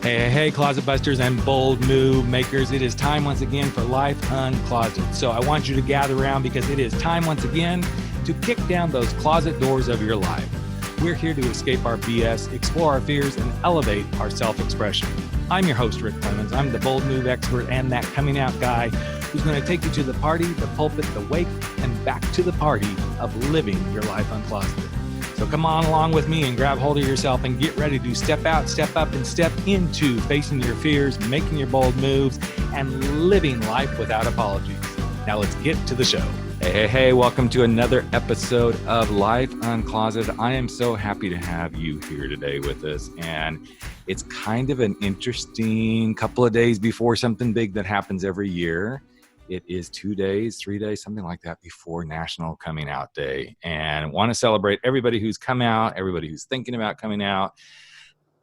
Hey, closet busters and bold move makers. It is time once again for Life Uncloseted. So I want you to gather around because it is time once again to kick down those closet doors of your life. We're here to escape our BS, explore our fears, and elevate our self-expression. I'm your host, Rick Clemens. I'm the bold move expert and that coming out guy who's going to take you to the party, the pulpit, the wake, and back to the party of living your life uncloseted. So come on along with me and grab hold of yourself and get ready to step out, step up, and step into facing your fears, making your bold moves, and living life without apologies. Now let's get to the show. Hey, welcome to another episode of Life Uncloseted. I am so happy to have you here today with us. And it's kind of an interesting couple of days before something big that happens every year. It is 2 days, 3 days, something like that before National Coming Out Day. And I want to celebrate everybody who's come out, everybody who's thinking about coming out,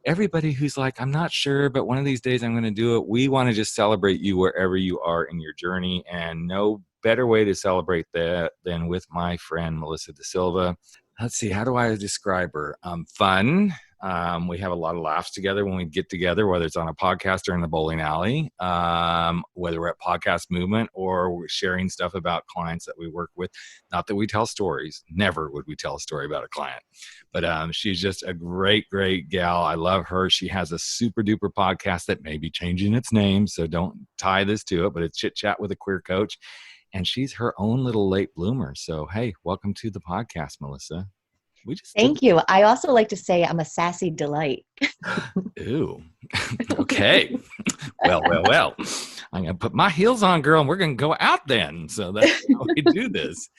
everybody who's like, I'm not sure, but one of these days I'm going to do it. We want to just celebrate you wherever you are in your journey. And no better way to celebrate that than with my friend, Melissa DaSilva. Let's see, how do I describe her? Fun. We have a lot of laughs together when we get together, whether it's on a podcast or in the bowling alley, whether we're at Podcast Movement or we're sharing stuff about clients that we work with. Not that we tell stories. Never would we tell a story about a client. But she's just a great, great gal. I love her. She has a super duper podcast that may be changing its name, so don't tie this to it, but it's Chit Chat with a Queer Coach. And she's her own little late bloomer. So, hey, welcome to the podcast, Melissa. Thank you. I also like to say I'm a sassy delight. Ooh, okay. Well. I'm going to put my heels on, girl, and we're going to go out then. So that's how we do this.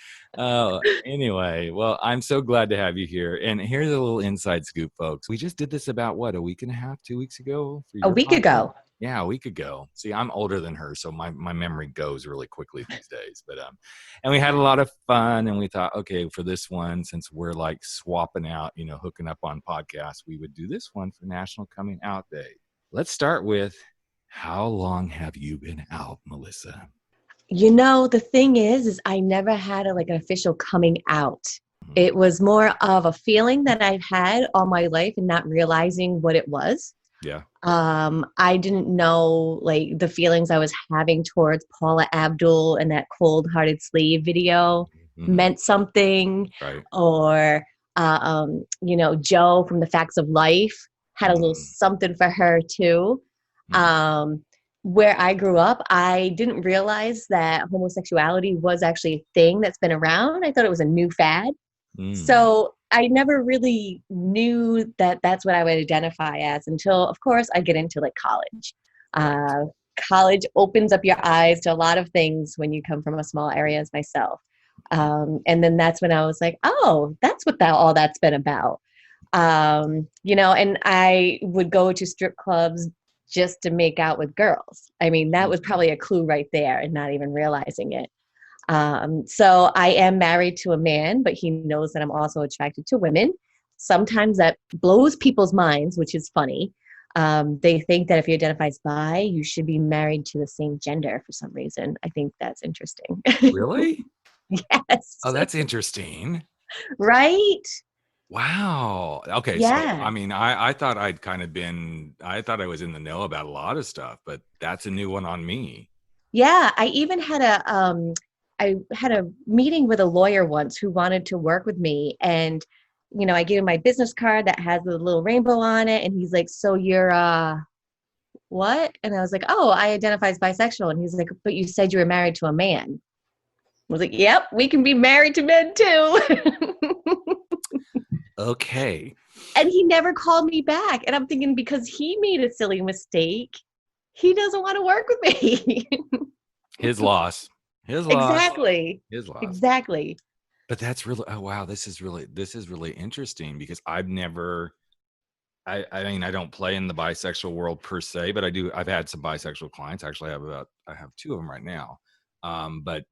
Anyway, well, I'm so glad to have you here. And here's a little inside scoop, folks. We just did this about, a week and a half, 2 weeks ago? A week ago. Yeah, a week ago. See, I'm older than her, so my memory goes really quickly these days. But and we had a lot of fun, and we thought, okay, for this one, since we're like swapping out, hooking up on podcasts, we would do this one for National Coming Out Day. Let's start with, how long have you been out, Melissa? The thing is I never had an official coming out. Mm-hmm. It was more of a feeling that I've had all my life and not realizing what it was. Yeah. I didn't know the feelings I was having towards Paula Abdul and that Cold Hearted Slave video meant something. Right. Or, Joe from The Facts of Life had a little something for her too. Where I grew up, I didn't realize that homosexuality was actually a thing that's been around. I thought it was a new fad. So I never really knew that that's what I would identify as until, of course, I get into college. College opens up your eyes to a lot of things when you come from a small area as myself. And then that's when I was like, oh, that's what all that's been about. And I would go to strip clubs just to make out with girls. I mean, that was probably a clue right there and not even realizing it. So I am married to a man, but he knows that I'm also attracted to women. Sometimes that blows people's minds, which is funny. They think that if you identify as bi, you should be married to the same gender for some reason. I think that's interesting. Really? Yes. Oh, that's interesting. Right? Wow. Okay. Yeah. So, I thought I was in the know about a lot of stuff, but that's a new one on me. Yeah. I even had a meeting with a lawyer once who wanted to work with me, and I gave him my business card that has the little rainbow on it, and he's like, so you're what? And I was like, oh, I identify as bisexual. And he's like, but you said you were married to a man. I was like, yep, we can be married to men too. Okay. And he never called me back, and I'm thinking, because he made a silly mistake, he doesn't want to work with me. His loss. Exactly. His loss. Exactly. But that's really, oh wow, this is really interesting, because I've never, I don't play in the bisexual world per se, but I've had some bisexual clients. Actually, I have two of them right now. But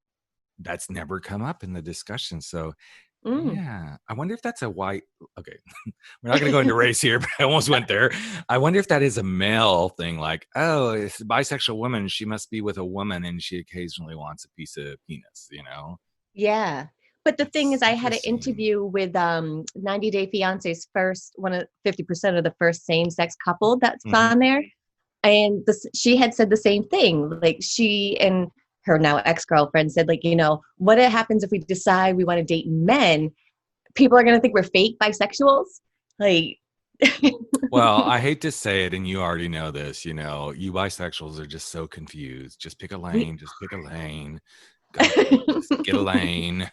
that's never come up in the discussion. So yeah, I wonder if that's okay, we're not going to go into race here, but I almost went there. I wonder if that is a male thing, like, oh, it's a bisexual woman, she must be with a woman and she occasionally wants a piece of penis, Yeah. But the thing is, I had an interview with 90 Day Fiance's first, 50% of the first same-sex couple that's on there. And she had said the same thing. Like, she and her now ex-girlfriend said, like, what happens if we decide we want to date men? People are going to think we're fake bisexuals. Like, well, I hate to say it, and you already know this, you bisexuals are just so confused. Just pick a lane. Just pick a lane. Just get a lane.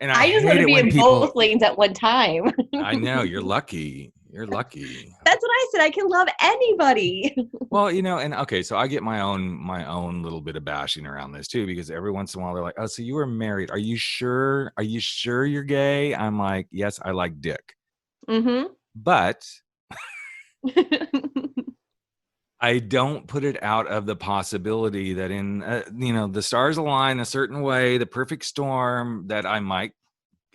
And I just want hate to it be when in people. both lanes at one time. I know, you're lucky. You're lucky. That's what I said. I can love anybody. Well, and okay, so I get my own little bit of bashing around this too, because every once in a while they're like, "Oh, so you were married? Are you sure? Are you sure you're gay?" I'm like, "Yes, I like dick." Mm-hmm. But I don't put it out of the possibility that in the stars align a certain way, the perfect storm, that I might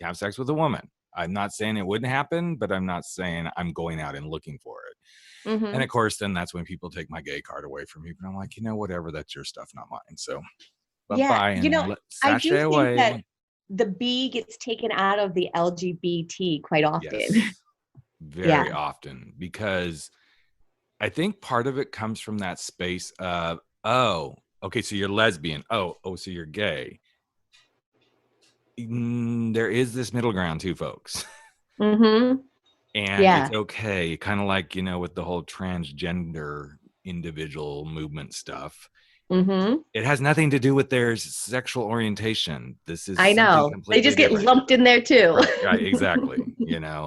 have sex with a woman. I'm not saying it wouldn't happen, but I'm not saying I'm going out and looking for it. Mm-hmm. And of course, then that's when people take my gay card away from me. But I'm like, whatever, that's your stuff, not mine. So bye-bye, and I do sashay think away. that the B gets taken out of the LGBT quite often. Yes, very often, because I think part of it comes from that space of, oh, okay, so you're lesbian. Oh, so you're gay. There is this middle ground too, folks. Mm-hmm. And it's okay, kind of like, with the whole transgender individual movement stuff. Mm-hmm. It has nothing to do with their sexual orientation. This is I know. They just get lumped in there too. Right, exactly.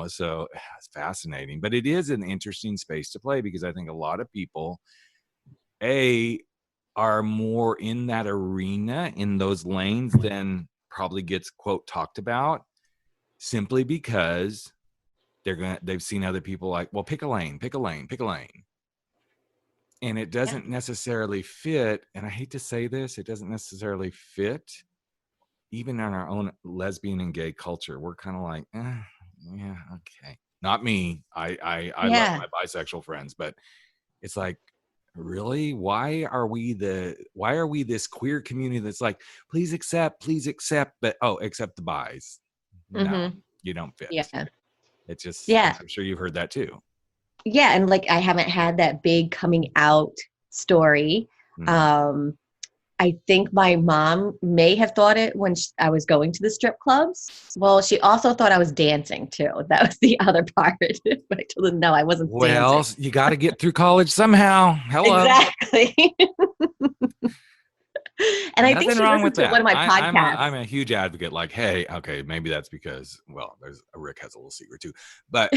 So it's fascinating. But it is an interesting space to play, because I think a lot of people, are more in that arena, in those lanes, than probably gets, quote, talked about, simply because they've seen other people like, well, pick a lane. And it doesn't necessarily fit. And I hate to say this, it doesn't necessarily fit even in our own lesbian and gay culture. We're kind of like, yeah, okay. Not me. I love my bisexual friends, but it's like, really? Why are we this queer community that's like, please accept, but accept the bis. No, you don't fit. Yeah. It's just, I'm sure you've heard that too. Yeah, and like, I haven't had that big coming out story. I think my mom may have thought it when I was going to the strip clubs. Well, she also thought I was dancing too. That was the other part. But I told her, no, I wasn't dancing. Well, you got to get through college somehow. Hello. Exactly. And I think she listened to one of my podcasts. I'm a huge advocate. Like, hey, okay, maybe that's because, well, Rick has a little secret too. But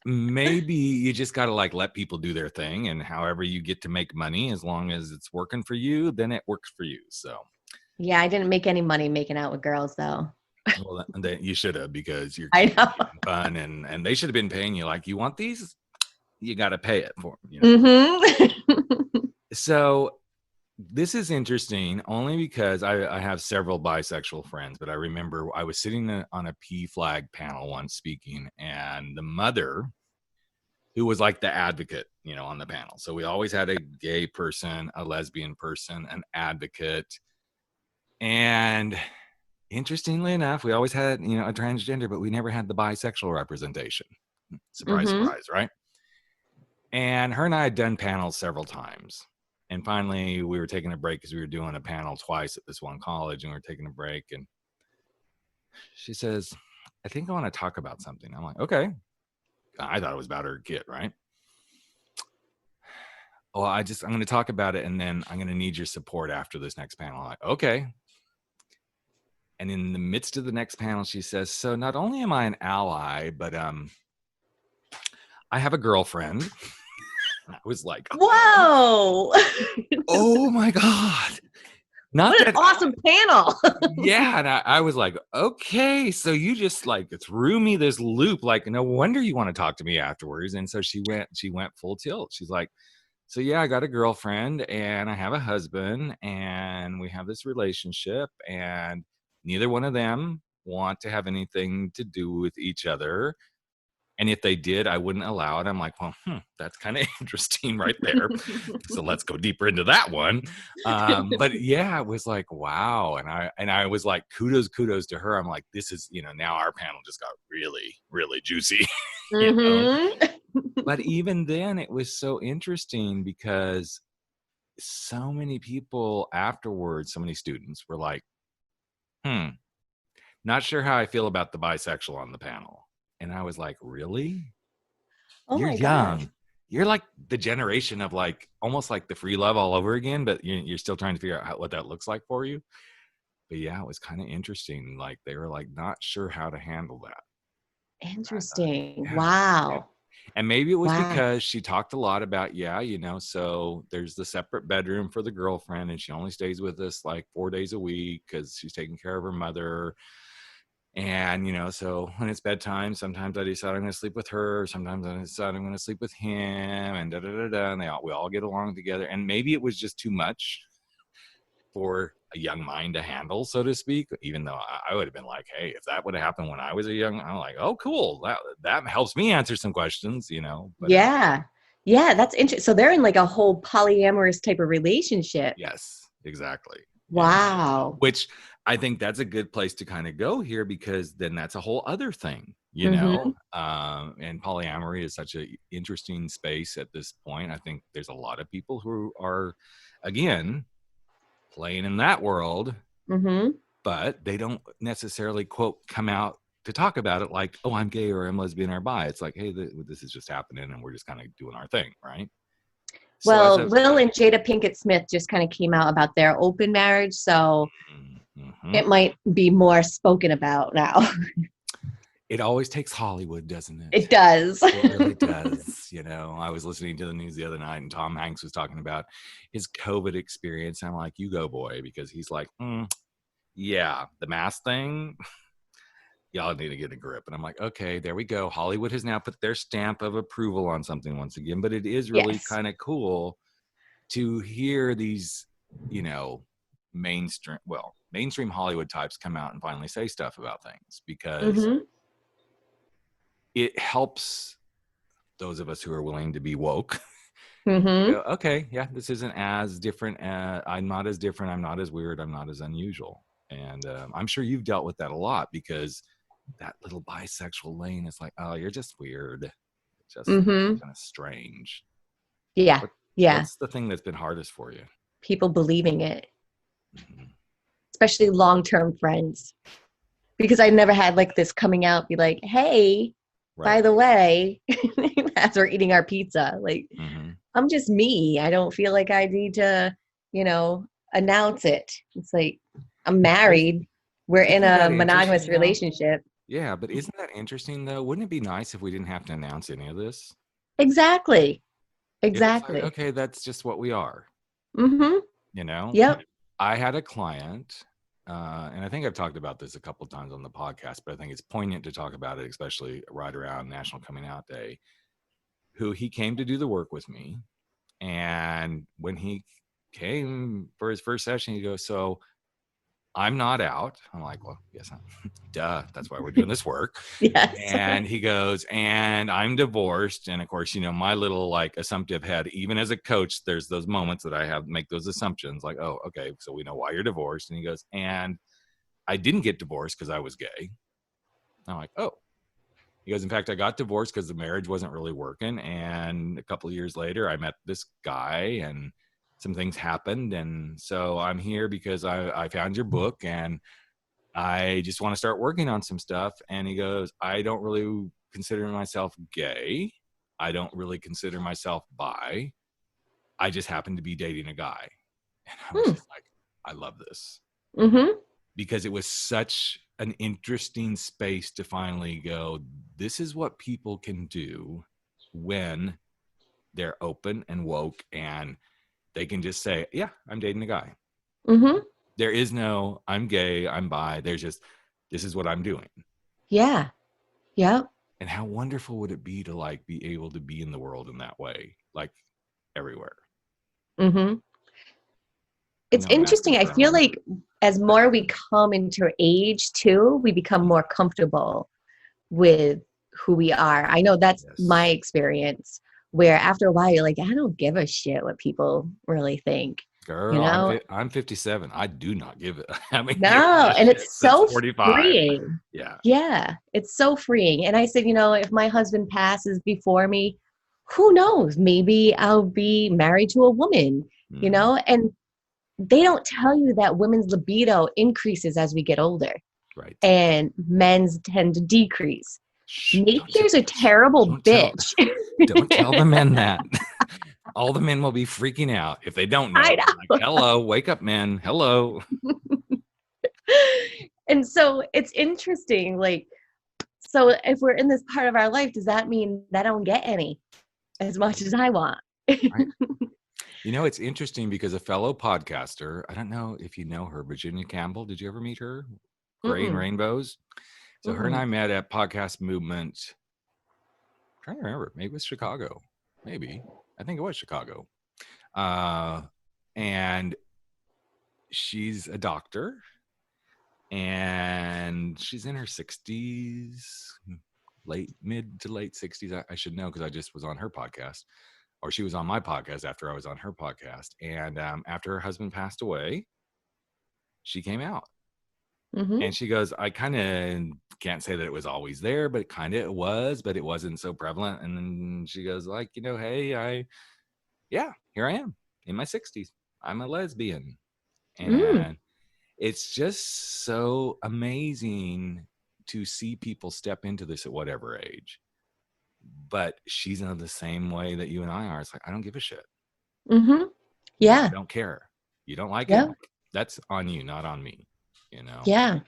maybe you just got to like let people do their thing, and however you get to make money, as long as it's working for you, then it works for you. So yeah, I didn't make any money making out with girls though. Well, you should have, because you're fun, and they should have been paying you. Like, you want these, you got to pay it for them. So this is interesting only because I have several bisexual friends, but I remember I was sitting on a PFLAG panel once speaking, and the mother, who was like the advocate, on the panel. So we always had a gay person, a lesbian person, an advocate. And interestingly enough, we always had, a transgender, but we never had the bisexual representation. Surprise, surprise, right? And her and I had done panels several times. And finally, we were taking a break because we were doing a panel twice at this one college, and we were taking a break. And she says, I think I want to talk about something. I'm like, okay. I thought it was about her kid, right? Well, I'm going to talk about it, and then I'm going to need your support after this next panel. I'm like, okay. And in the midst of the next panel, she says, so not only am I an ally, but I have a girlfriend. I was like, whoa. Oh my God. What an awesome panel. Yeah. And I was like, okay, so you just like threw me this loop. Like, no wonder you want to talk to me afterwards. And so she went full tilt. She's like, so yeah, I got a girlfriend and I have a husband and we have this relationship, and neither one of them want to have anything to do with each other. And if they did, I wouldn't allow it. I'm like, well, that's kind of interesting right there. So let's go deeper into that one. But yeah, it was like, wow. And I was like, kudos to her. I'm like, this is, now our panel just got really, really juicy. But even then, it was so interesting because so many people afterwards, so many students were like, not sure how I feel about the bisexual on the panel. And I was like, really? Oh You're my gosh. young. You're like the generation of like almost like the free love all over again, but you're still trying to figure out what that looks like for you. But yeah, it was kind of interesting. Like they were like not sure how to handle that. I thought, Interesting. yeah. Wow. And maybe it was Wow. because she talked a lot about, so there's the separate bedroom for the girlfriend, and she only stays with us like 4 days a week because she's taking care of her mother. And, so when it's bedtime, sometimes I decide I'm going to sleep with her. Sometimes I decide I'm going to sleep with him, and da da da da. And we all get along together. And maybe it was just too much for a young mind to handle, so to speak, even though I would have been like, hey, if that would have happened when I was I'm like, oh, cool. That helps me answer some questions, but Yeah. Yeah, that's interesting. So they're in like a whole polyamorous type of relationship. yes, exactly. And Wow. which I think that's a good place to kind of go here, because then that's a whole other thing, Mm-hmm. and polyamory is such an interesting space at this point. I think there's a lot of people who are, again, playing in that world, Mm-hmm. but they don't necessarily, quote, come out to talk about it like, oh, I'm gay or I'm lesbian or bi. It's like, hey, this is just happening and we're just kind of doing our thing, right? So as Well, a Will and Jada Pinkett Smith just kind of came out about their open marriage, so mm-hmm. it might be more spoken about now. It always takes Hollywood, doesn't it? It does. It really does. I was listening to the news the other night and Tom Hanks was talking about his COVID experience. And I'm like, you go, boy, because he's like, yeah, the mask thing, y'all need to get a grip. And I'm like, okay, there we go. Hollywood has now put their stamp of approval on something once again. But it is really Yes. kind of cool to hear these, mainstream Hollywood types come out and finally say stuff about things, because Mm-hmm. it helps those of us who are willing to be woke. Mm-hmm. Go, okay, yeah, this isn't as different. I'm not as different. I'm not as weird. I'm not as unusual. And I'm sure you've dealt with that a lot, because that little bisexual lane is like, oh, you're just weird. Just Mm-hmm. kind of strange. Yeah. Yeah. What's the thing that's been hardest for you? People believing it, Mm-hmm. especially long-term friends. Because I never had like this coming out, be like, hey, by Right. the way, as we're eating our pizza, like, Mm-hmm. I'm just me. I don't feel like I need to, announce it. It's like, I'm married. We're in Isn't a that monogamous interesting, though? relationship. Yeah, but isn't that interesting, though? Wouldn't it be nice if we didn't have to announce any of this? Exactly. If it's like, Exactly. okay, that's just what we are, Mm-hmm. you know? Yep. I had a client, and I think I've talked about this a couple of times on the podcast, but I think it's poignant to talk about it, especially right around National Coming Out Day, who he came to do the work with me. And when he came for his first session, he goes, so I'm not out. I'm like, well, yes, duh. That's why we're doing this work. Yes. And he goes, and I'm divorced. And of course, my little like assumptive head, even as a coach, there's those moments that I have make those assumptions like, oh, okay, so we know why you're divorced. And he goes, and I didn't get divorced because I was gay. I'm like, oh. He goes, in fact, I got divorced because the marriage wasn't really working. And a couple of years later, I met this guy and some things happened. And so I'm here because I found your book and I just want to start working on some stuff. And he goes, I don't really consider myself gay. I don't really consider myself bi. I just happen to be dating a guy. And I was just like, I love this. Mm-hmm. Because it was such an interesting space to finally go, this is what people can do when they're open and woke and they can just say, yeah, I'm dating a guy. Mm-hmm. There is no, I'm gay, I'm bi. There's just, this is what I'm doing. Yeah. Yep. And how wonderful would it be to like be able to be in the world in that way, like everywhere. Mm-hmm. It's interesting. I feel like as more we come into age too, we become more comfortable with who we are. I know that's my experience, where after a while you're like, I don't give a shit what people really think. you Girl, know? I'm 57. I do not give it. I mean, give No, a and shit it's since so 45. freeing. Yeah. Yeah, it's so freeing. And I said, if my husband passes before me, who knows? Maybe I'll be married to a woman, Mhm. and they don't tell you that women's libido increases as we get older Right. and men's tend to decrease. Shh, Nature's a terrible don't tell bitch. don't tell the men that. All the men will be freaking out if they don't know. I They're like, know. hello, wake up, men. Hello. And so it's interesting. Like, so if we're in this part of our life, does that mean that I don't get any as much as I want? Right. It's interesting because a fellow podcaster, I don't know if you know her, Virginia Campbell. Did you ever meet her? Gray and Mm-mm, Rainbows. So her and mm-mm. I met at Podcast Movement. I'm trying to remember. Maybe it was Chicago. Maybe. I think it was Chicago. And she's a doctor and she's in her 60s, mid to late 60s. I should know because I just was on her podcast, or she was on my podcast after I was on her podcast. And after her husband passed away, she came out Mm-hmm. and she goes, I kind of can't say that it was always there, but kind of it was, but it wasn't so prevalent. And then she goes like, hey, here I am in my 60s. I'm a lesbian. Mm, And it's just so amazing to see people step into this at whatever age. But she's in the same way that you and I are. It's like, I don't give a shit. mm-hmm. I Yeah. don't care. You don't like it? Yeah. That's on you, not on me. Yeah.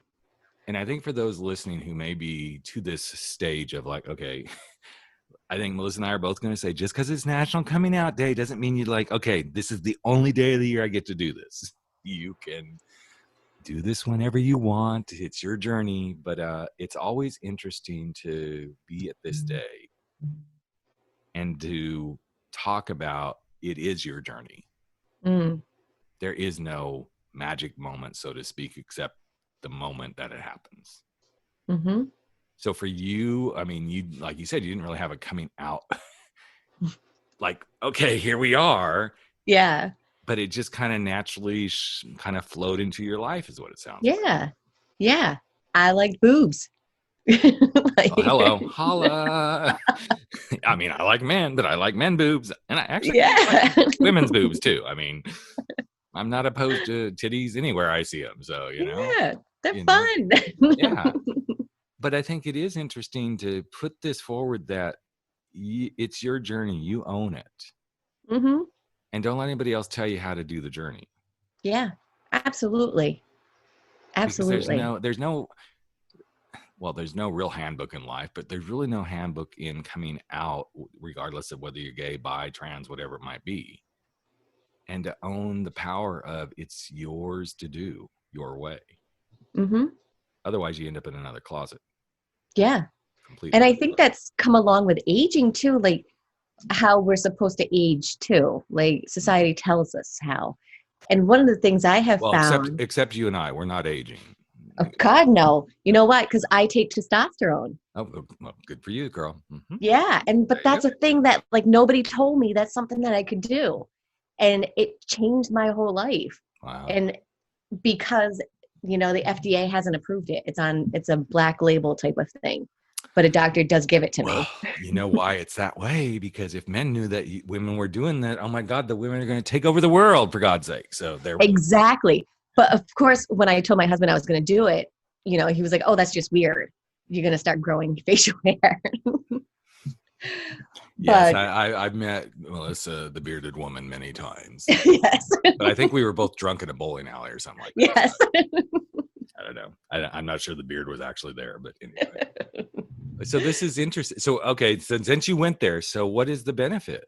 And I think for those listening who may be to this stage of like, okay, I think Melissa and I are both going to say, just because it's National Coming Out Day doesn't mean you're like, okay, this is the only day of the year I get to do this. You can do this whenever you want. It's your journey. But it's always interesting to be at this day and to talk about it is your journey. Mm, There is no magic moment, so to speak, except the moment that it happens. mm-hmm. So for you, I mean, like you said, you didn't really have a coming out. Like, okay, here we are. Yeah. But it just kind of naturally kind of flowed into your life is what it sounds like. Yeah. Yeah. I like boobs. Oh, hello. Holla. I mean, I like men, but I like men boobs. And I actually Yeah. like women's boobs too. I mean, I'm not opposed to titties anywhere I see them. So, Yeah. They're you know, fun. yeah. But I think it is interesting to put this forward that it's your journey. You own it. Mm-hmm. And don't let anybody else tell you how to do the journey. Yeah. Absolutely. Because Absolutely. there's no real handbook in life, but there's really no handbook in coming out, regardless of whether you're gay, bi, trans, whatever it might be. And to own the power of it's yours to do your way. Mm-hmm. Otherwise, you end up in another closet. Yeah. Completely. And I think that's come along with aging too, like how we're supposed to age too. Like society tells us how. And one of the things I have Well, found, except you and I, we're not aging. oh God, no. You know what? Because I take testosterone. Oh, well, good for you, girl. Mm-hmm. Yeah. But There you that's a thing that like nobody told me that's something that I could do. And it changed my whole life. Wow. And because, the FDA hasn't approved it. It's a black label type of thing. But a doctor does give it to me. You know why it's that way? Because if men knew that women were doing that, oh my God, the women are going to take over the world, for God's sake. So there. Exactly. But of course, when I told my husband I was going to do it, he was like, "Oh, that's just weird. You're going to start growing facial hair." Yes, But I've met Melissa, the bearded woman, many times. yes. But I think we were both drunk in a bowling alley or something like that. Yes. I don't know. I'm not sure the beard was actually there, but anyway. So this is interesting. So, okay, since you went there, so what is the benefit?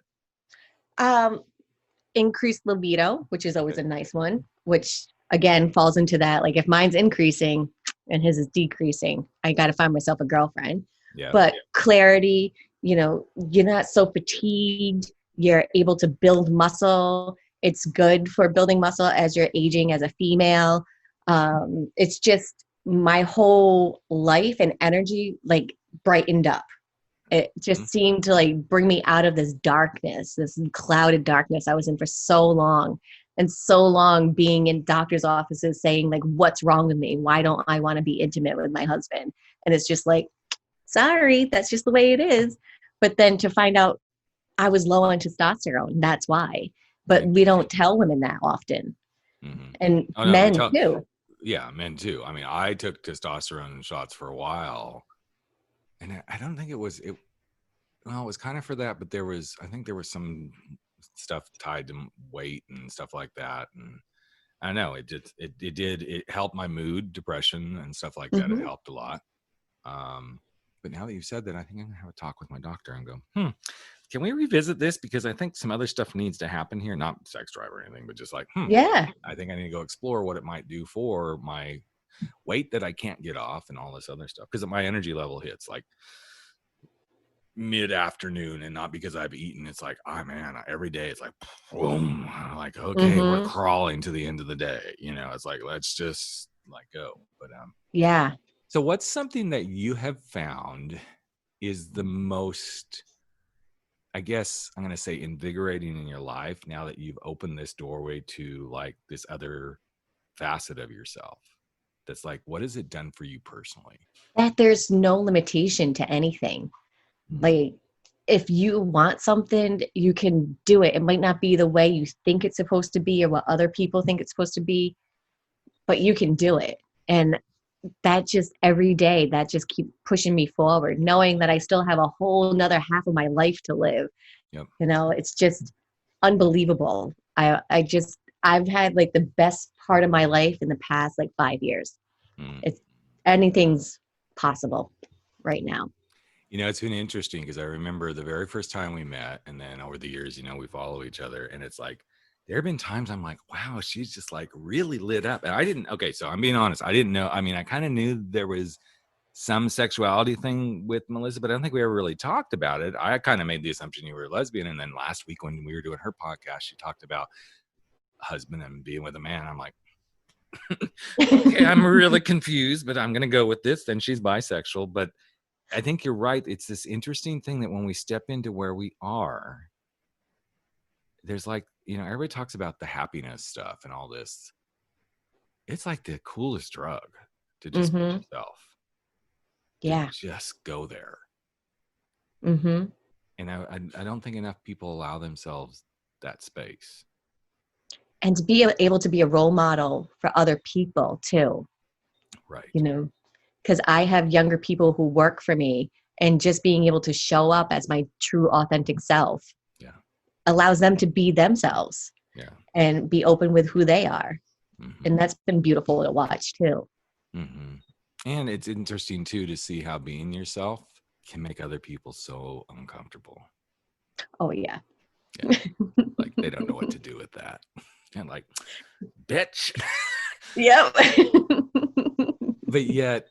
Increased libido, which is always a nice one, which again falls into that. Like if mine's increasing and his is decreasing, I got to find myself a girlfriend. Yeah. But clarity, you're not so fatigued. You're able to build muscle. It's good for building muscle as you're aging as a female. It's just my whole life and energy like brightened up. It just seemed to like bring me out of this darkness, this clouded darkness I was in for so long. and so long being in doctor's offices saying like, what's wrong with me? Why don't I want to be intimate with my husband? And it's just like, sorry, that's just the way it is. But then to find out I was low on testosterone, that's why. But we don't tell women that often. Mm-hmm. And Oh, no, men too. Yeah, men too. I mean, I took testosterone shots for a while, and I don't think it was it. Well, it was kind of for that, but I think there was some stuff tied to weight and stuff like that, and I know it helped my mood, depression, and stuff like that. It helped a lot. But now that you've said that, I think I'm gonna have a talk with my doctor and go, can we revisit this? Because I think some other stuff needs to happen here, not sex drive or anything, but just like, Yeah. I think I need to go explore what it might do for my weight that I can't get off and all this other stuff. Because my energy level hits like mid-afternoon, and not because I've eaten. It's like, oh man, every day it's like, boom, like, okay, we're crawling to the end of the day. It's like, let's just like go. But yeah. So what's something that you have found is the most, I guess I'm going to say, invigorating in your life now that you've opened this doorway to like this other facet of yourself? That's like, what has it done for you personally? That there's no limitation to anything. Like, if you want something, you can do it. It might not be the way you think it's supposed to be or what other people think it's supposed to be, but you can do it. And that just every day, that just keep pushing me forward, knowing that I still have a whole nother half of my life to live. Yep. It's just unbelievable. I've had like the best part of my life in the past like 5 years. It's anything's possible right now. It's been interesting because I remember the very first time we met, and then over the years, we follow each other, and it's like, there have been times I'm like, wow, she's just like really lit up. And I didn't, okay, so I'm being honest. I didn't know. I mean, I kind of knew there was some sexuality thing with Melissa, but I don't think we ever really talked about it. I kind of made the assumption you were a lesbian. And then last week when we were doing her podcast, she talked about husband and being with a man. I'm like, okay, I'm really confused, but I'm going to go with this. Then she's bisexual. But I think you're right. It's this interesting thing that when we step into where we are, there's like, everybody talks about the happiness stuff and all this. It's like the coolest drug to just be yourself. Yeah. To just go there. And I don't think enough people allow themselves that space. And to be able to be a role model for other people too. Right. Because I have younger people who work for me, and just being able to show up as my true authentic self allows them to be themselves and be open with who they are. And that's been beautiful to watch too. And it's interesting too to see how being yourself can make other people so uncomfortable. Oh yeah. Like they don't know what to do with that. And like, bitch. Yep. But yet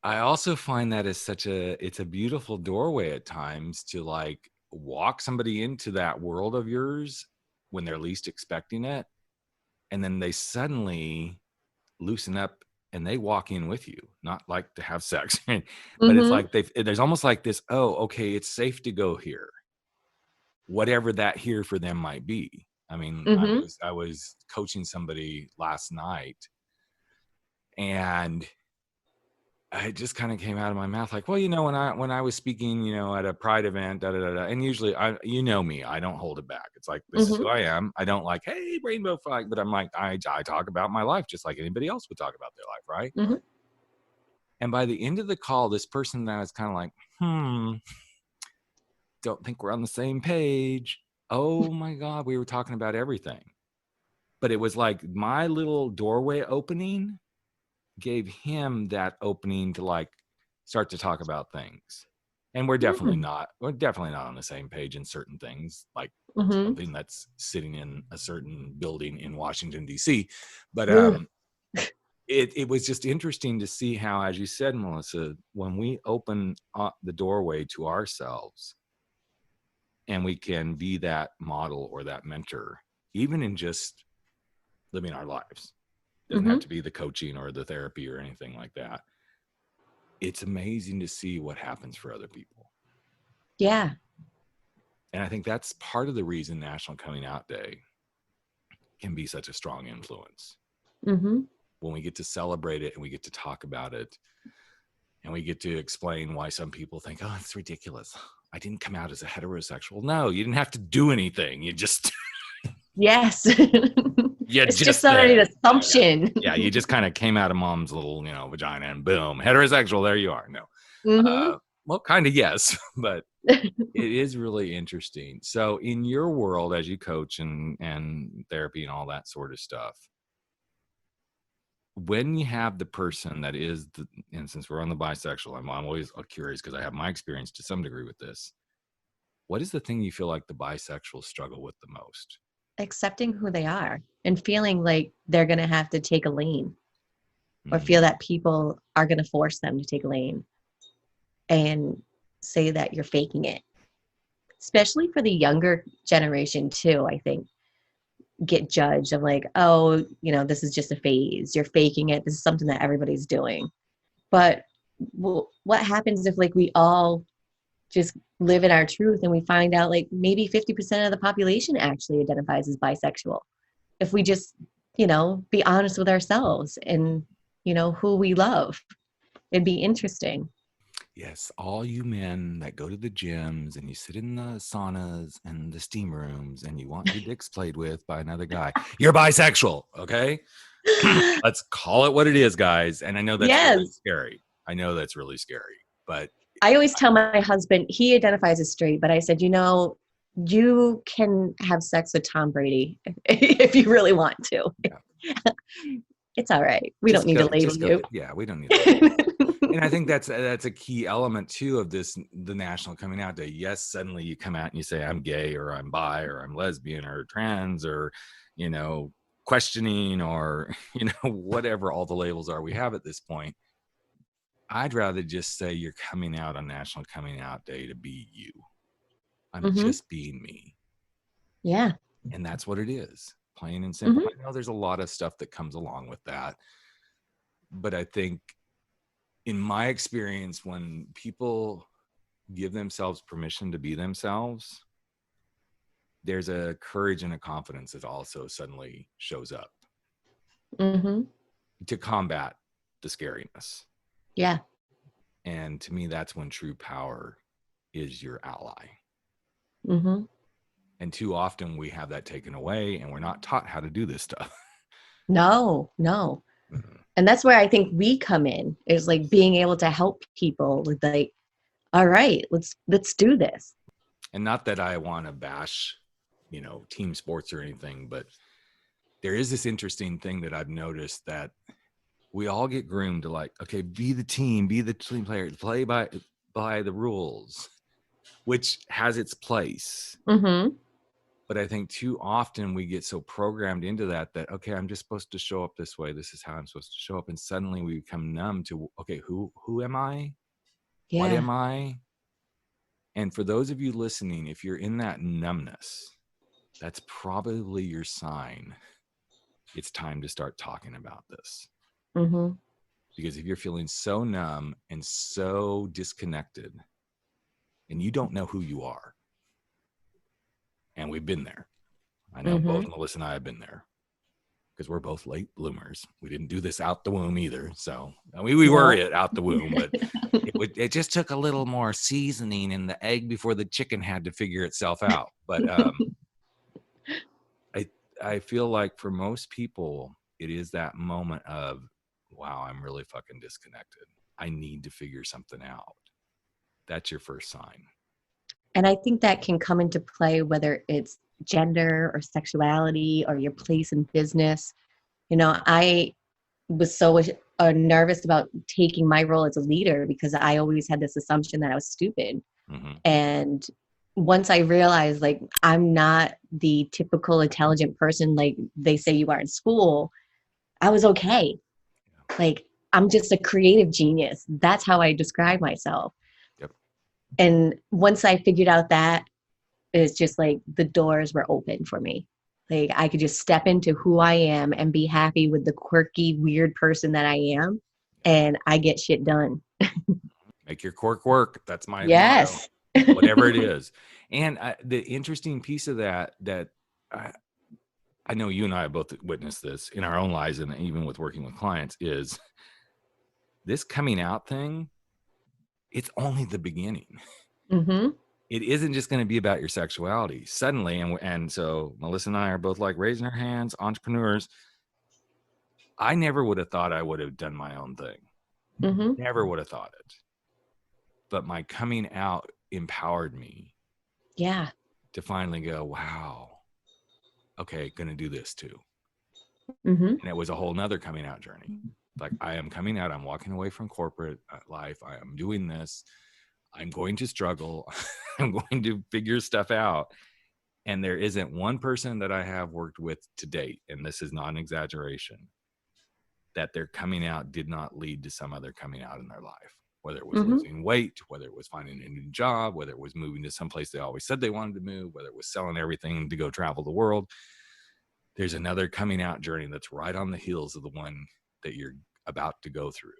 I also find that as it's a beautiful doorway at times to like walk somebody into that world of yours when they're least expecting it. And then they suddenly loosen up and they walk in with you, not like to have sex, but it's like there's almost like this, oh, okay, it's safe to go here. Whatever that here for them might be. I mean, I was coaching somebody last night, and it just kind of came out of my mouth like, well, when I was speaking, at a pride event, and usually me, I don't hold it back. It's like, this is who I am. I don't like, hey, rainbow flag, but I'm like, I talk about my life just like anybody else would talk about their life, right? And by the end of the call, this person that was kind of like, don't think we're on the same page. Oh my God, we were talking about everything. But it was like my little doorway opening gave him that opening to like start to talk about things. And we're definitely not on the same page in certain things, like something that's sitting in a certain building in Washington, DC. But it was just interesting to see how, as you said, Melissa, when we open up the doorway to ourselves and we can be that model or that mentor, even in just living our lives. Doesn't have to be the coaching or the therapy or anything like that. It's amazing to see what happens for other people. Yeah. And I think that's part of the reason National Coming Out Day can be such a strong influence Mm-hmm. when we get to celebrate it and we get to talk about it and we get to explain why some people think, oh, it's ridiculous. I didn't come out as a heterosexual. No, you didn't have to do anything. You just Yes. you It's just just already an did. assumption. Yeah, you just kind of came out of mom's little, vagina and boom, heterosexual. There you are. No, Mm-hmm. well, kind of yes, but it is really interesting. So, in your world, as you coach and therapy and all that sort of stuff, when you have the person that is and since we're on the bisexual, I'm always curious because I have my experience to some degree with this. What is the thing you feel like the bisexuals struggle with the most? Accepting who they are and feeling like they're going to have to take a lane or Mhm. feel that people are going to force them to take a lane and say that you're faking it. Especially for the younger generation too, I think, get judged of like, oh, this is just a phase. You're faking it. This is something that everybody's doing. But what happens if like we all just live in our truth and we find out like maybe 50% of the population actually identifies as bisexual? If we just, be honest with ourselves and, who we love, it'd be interesting. Yes, all you men that go to the gyms and you sit in the saunas and the steam rooms and you want your dicks played with by another guy, you're bisexual, okay? Let's call it what it is, guys. And I know that's really Yes. scary. I know that's really scary, but I always tell my husband, he identifies as straight, but I said, you can have sex with Tom Brady if you really want to. yeah. It's all right. We don't need to label you. Yeah, we don't need to. And I think that's a key element too of the National Coming Out Day. Yes, suddenly you come out and you say I'm gay or I'm bi or I'm lesbian or trans or questioning or whatever all the labels are we have at this point. I'd rather just say you're coming out on National Coming Out Day to be you. I'm just being me. Yeah. And that's what it is. Plain and simple. Mm-hmm. I know there's a lot of stuff that comes along with that. But I think in my experience, when people give themselves permission to be themselves, there's a courage and a confidence that also suddenly shows up to combat the scariness. Yeah. And to me, that's when true power is your ally. Mm-hmm. And too often we have that taken away and we're not taught how to do this stuff. No. Mm-hmm. And that's where I think we come in, is like being able to help people with like, all right, let's do this. And not that I want to bash, team sports or anything, but there is this interesting thing that I've noticed that we all get groomed to like, okay, be the team player, play by the rules, which has its place. Mm-hmm. But I think too often we get so programmed into that, okay, I'm just supposed to show up this way. This is how I'm supposed to show up. And suddenly we become numb to, okay, who am I? Yeah. What am I? And for those of you listening, if you're in that numbness, that's probably your sign. It's time to start talking about this. Mm-hmm. Because if you're feeling so numb and so disconnected and you don't know who you are, and we've been there. I know both Melissa and I have been there because we're both late bloomers. We didn't do this out the womb either. So we were it out the womb, but it just took a little more seasoning in the egg before the chicken had to figure itself out. But I feel like for most people, it is that moment of, wow, I'm really fucking disconnected. I need to figure something out. That's your first sign. And I think that can come into play whether it's gender or sexuality or your place in business. I was so nervous about taking my role as a leader because I always had this assumption that I was stupid. Mm-hmm. And once I realized, like, I'm not the typical intelligent person like they say you are in school, I was okay. Like, I'm just a creative genius. That's how I describe myself. And once I figured out that, it's just like the doors were open for me. Like I could just step into who I am and be happy with the quirky, weird person that I am. And I get shit done. Make your quirk work. That's my yes. motto. Whatever it is. And the interesting piece of that I know you and I have both witnessed this in our own lives and even with working with clients, is this coming out thing, it's only the beginning. Mm-hmm. It isn't just going to be about your sexuality suddenly. And so Melissa and I are both like raising our hands, entrepreneurs. I never would have thought I would have done my own thing. Mm-hmm. Never would have thought it. But my coming out empowered me. Yeah. To finally go, wow, okay, gonna do this too. Mm-hmm. And it was a whole nother coming out journey. Like, I am coming out, I'm walking away from corporate life, I am doing this, I'm going to struggle, I'm going to figure stuff out. And there isn't one person that I have worked with to date, and this is not an exaggeration, that their coming out did not lead to some other coming out in their life. Whether it was Mm-hmm. losing weight, whether it was finding a new job, whether it was moving to some place they always said they wanted to move, whether it was selling everything to go travel the world. There's another coming out journey that's right on the heels of the one that you're about to go through.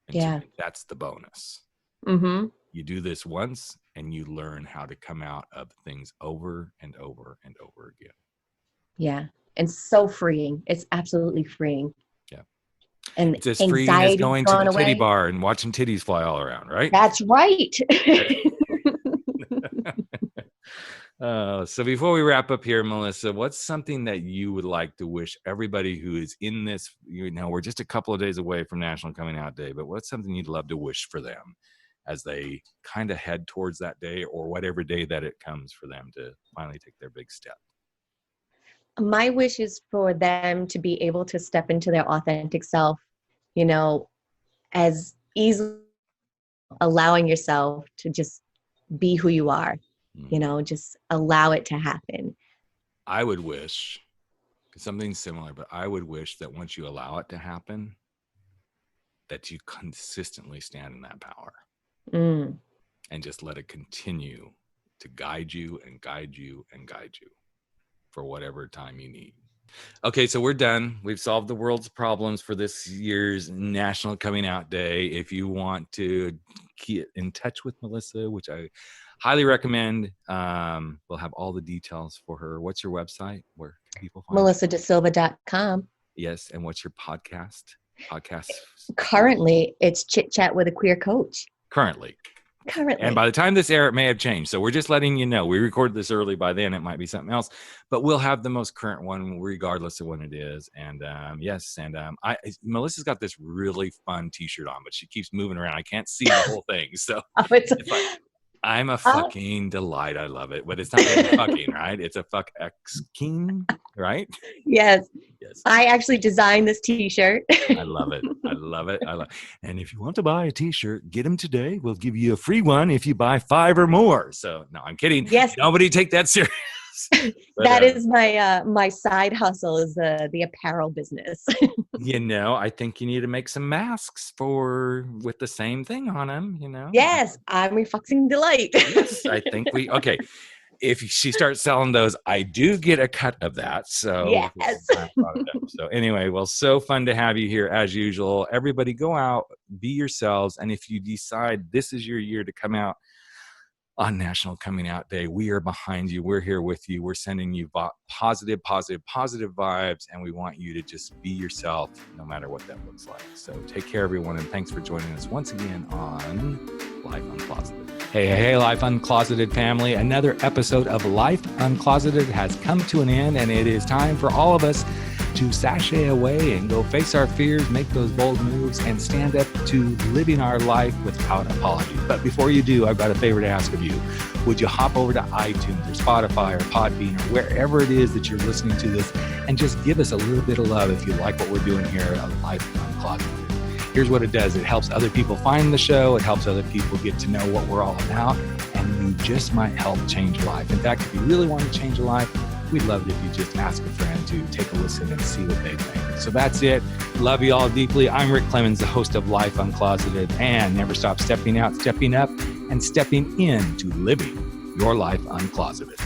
And Yeah. to me, that's the bonus. Mm-hmm. You do this once and you learn how to come out of things over and over and over again. Yeah. And so freeing. It's absolutely freeing. Yeah. And it's as freeing as going to the titty away. bar and watching titties fly all around, right? That's right. So before we wrap up here, Melissa, what's something that you would like to wish everybody who is in this, we're just a couple of days away from National Coming Out Day, but what's something you'd love to wish for them as they kind of head towards that day, or whatever day that it comes for them to finally take their big step? My wish is for them to be able to step into their authentic self, as easily, allowing yourself to just be who you are, just allow it to happen. I would wish something similar, but I would wish that once you allow it to happen, that you consistently stand in that power and just let it continue to guide you and guide you and guide you for whatever time you need. Okay, so we're done. We've solved the world's problems for this year's National Coming Out Day. If you want to get in touch with Melissa, which I highly recommend, we'll have all the details for her. What's your website? Where can people find MelissaDaSilva.com. Yes, and what's your podcast? Currently, it's Chit Chat with a Queer Coach. Currently. And by the time this air, it may have changed. So we're just letting you know. We recorded this early. By then, it might be something else. But we'll have the most current one, regardless of when it is. And yes, and Melissa's got this really fun T-shirt on, but she keeps moving around. I can't see the whole thing. So I'm a fucking delight. I love it. But it's not really fucking, right? It's a fuck X-king, right? Yes. I actually designed this T-shirt. I love it. I love it. And if you want to buy a T-shirt, get them today. We'll give you a free one if you buy 5 or more. So no, I'm kidding. Yes. Nobody take that serious. But, that is my side hustle, is the apparel business. I think you need to make some masks with the same thing on them. Yes, I'm a fucking delight. Yes, I think okay. If she starts selling those, I do get a cut of that. So yes. So anyway, well, so fun to have you here as usual. Everybody go out, be yourselves. And if you decide this is your year to come out on National Coming Out Day, we are behind you. We're here with you. We're sending you positive vibes. And we want you to just be yourself no matter what that looks like. So take care, everyone. And thanks for joining us once again on Life Uncloseted. Hey, Life Uncloseted family. Another episode of Life Uncloseted has come to an end, and it is time for all of us to sashay away and go face our fears, make those bold moves, and stand up to living our life without apologies. But before you do, I've got a favor to ask of you. Would you hop over to iTunes or Spotify or Podbean or wherever it is that you're listening to this and just give us a little bit of love if you like what we're doing here at Life Uncloseted. Here's what it does. It helps other people find the show. It helps other people get to know what we're all about. And you just might help change a life. In fact, if you really want to change a life, we'd love it if you just ask a friend to take a listen and see what they think. So that's it. Love you all deeply. I'm Rick Clemens, the host of Life Uncloseted, and never stop stepping out, stepping up, and stepping into living your life uncloseted.